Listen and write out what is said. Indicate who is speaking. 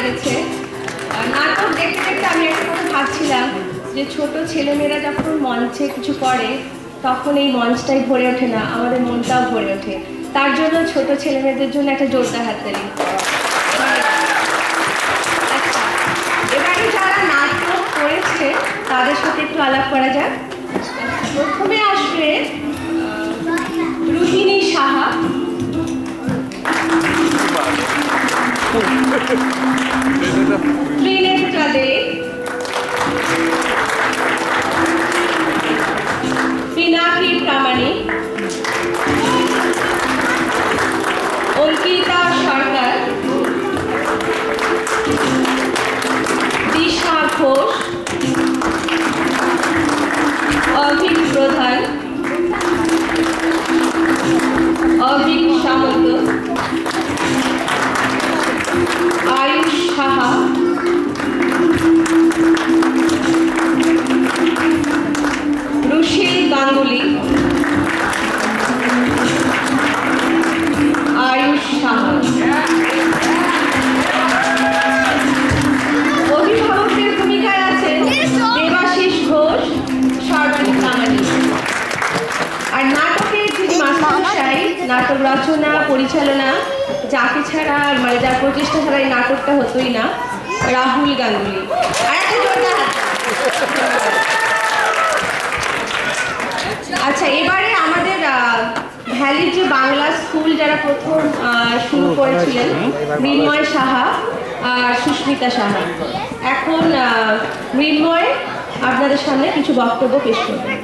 Speaker 1: লেগেছে। নাটক দেখতে দেখতে আমি একটা কথা ভাবছিলাম যে ছোট ছেলেমেয়েরা যখন মঞ্চে কিছু করে তখন এই মঞ্চটাই ভরে ওঠে না, আমাদের মনটাও ভরে ওঠে। তার জন্য ছোট ছেলেমেয়েদের জন্য একটা জোরদার হাততালি। আচ্ছা, এবারে যারা নাটক করেছে তাদের সাথে একটু আলাপ করা যাক। প্রথমে আসবে রোহিণী সাহা, ত্রিনেত্রা দে, পিনাকি প্রামাণিক, অঙ্কিতা সরকার, দিশা ঘোষ, অভিক প্রধান, অভিক সামন্ত, আয়ুষ সাহা, রুশিল গাঙ্গুলি, আয়ুষ সাহা। অভিভাবকদের ভূমিকায় আছেন দেবাশিস ঘোষ, সর্বাণী প্রামাণিক। আর নাটকের যিনি মাস্টারমশাই, নাটক রচনা পরিচালনা যাকে ছাড়া মানে যার প্রচেষ্টা ছাড়া এই নাটকটা হতোই না, রাহুল গাঙ্গুলি। আচ্ছা, এবারে আমাদের ভ্যালির যে বাংলা স্কুল যারা প্রথম শুরু করেছিলেন, মৃন্ময় সাহা আর সুস্মিতা সাহা, এখন মৃন্ময় আপনাদের সামনে কিছু বক্তব্য পেশ করবেন।